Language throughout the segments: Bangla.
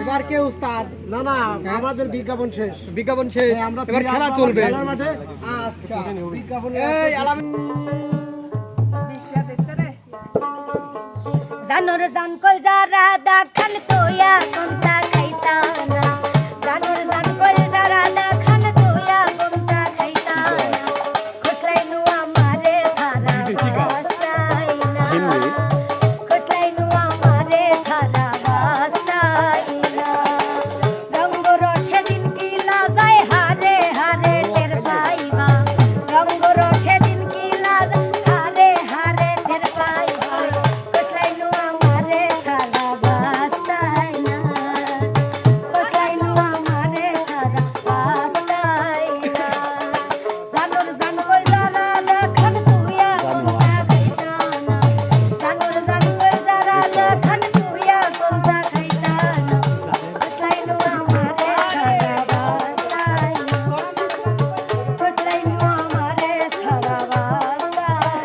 এবার কে উস্তাদ? না না, আমাদের বিজ্ঞাপন শেষ। বিজ্ঞাপন শেষ, আমরা এবার খেলা চলবে খেলার মাঠে। আচ্ছা, বিজ্ঞাপন এই আলাম জানোর জান কল যারা দেখান তোয়া কোনটা খাইতা না, জানোর জান কল যারা দেখান তোয়া কোনটা খাইতা না, খুশলাইনু আমারে সারা বাস্তাই না, খুশলাইনু আমারে সারা বাস্তাই না, রঙ্গ রসে দিন কি লাগাই হারে হারে টের পাইবা, রঙ্গ রসে দিন কি লাগাই হারে হারে টের পাইবা, খুশলাইনু আমারে সারা বাস্তাই না, খুশলাইনু আমারে সারা বাস্তাই না, জানোর জান কই যারা দেখান তুইয়া কোনটা খাইতা না, জানোর জান কই যারা দেখান তুইয়া কোনটা খাইতা না, খুশলাইনু আমারে সারা বাস্তাই না, খুশলাইনু আমারে সারা বাস্তাই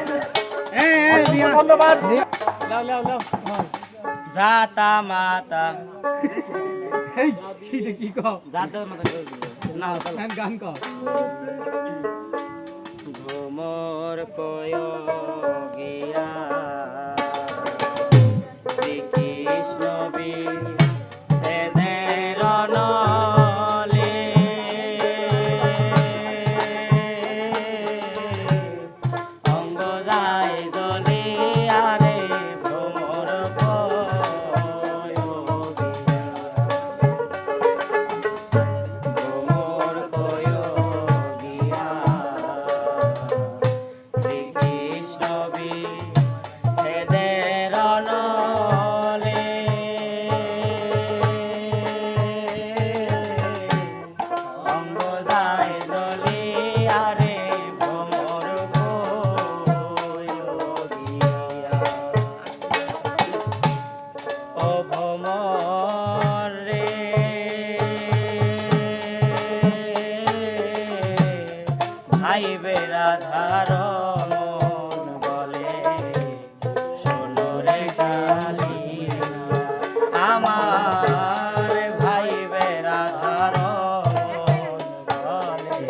না। ধন্যবাদ। জাতা মাতা এই সেইটা কি কও? জাতা মাতা না গান কও। ঘুমর কয় গিয়া শ্রীকৃষ্ণ বি সেদের নলে অঙ্গ যায় জলে আরে ভ্রমর কয় ভ্রমর কয় গিয়া শ্রীকৃষ্ণ বি সেদের নলে অঙ্গ যায় জলে আরে ভ্রমর কয় গিয়া ও ভ্রমর রে ভাই বেরাধার মন বলে শোনো রে কালিয়া, আমার ভাই বেরাধার মন বলে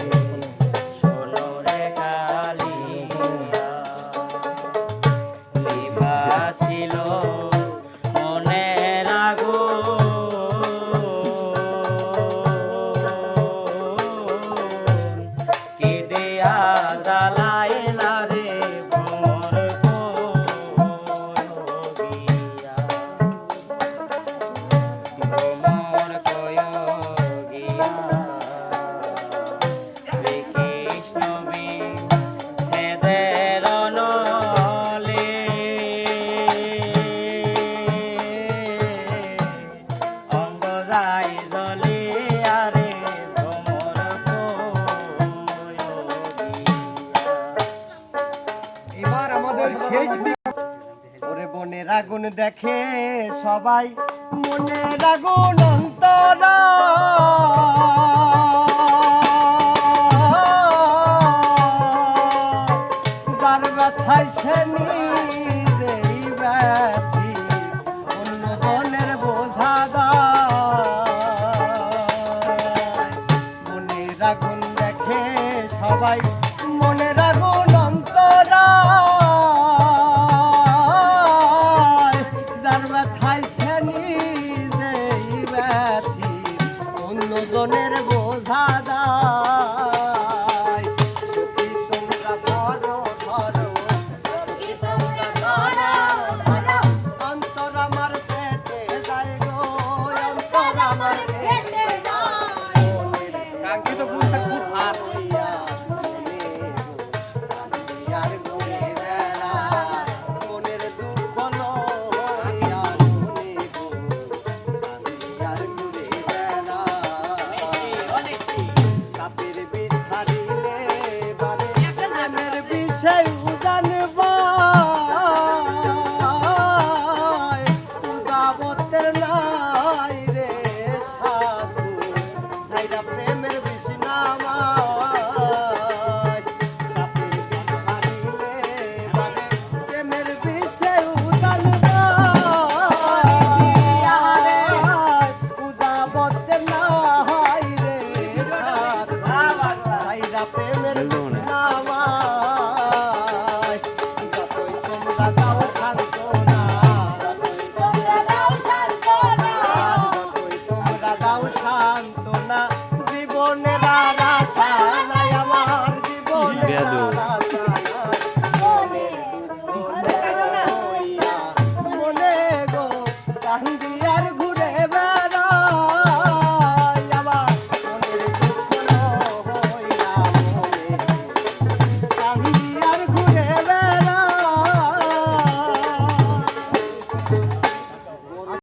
শোনো রে কালিয়া, লিভা ছিল মনের আগুন, কি দেয়া জ্বালাইলা রে ভ্রমর কয় গিয়া, ভ্রমর কয় গিয়া শ্রীকৃষ্ণ বি সেদের নলে অঙ্গ যায় জলে আরে ভ্রমর কয় গিয়া। এবার আমাদের শেষ ওরে বনের আগুন দেখে সবাই, মনের আগুন অন্তর, যার ব্যথায় সে নিজেই ব্যথি, অন্য জনের বোঝা যায়, মনের আগুন দেখে সবাই, মনের আগুন অন্তর, যার ব্যথা লাগাও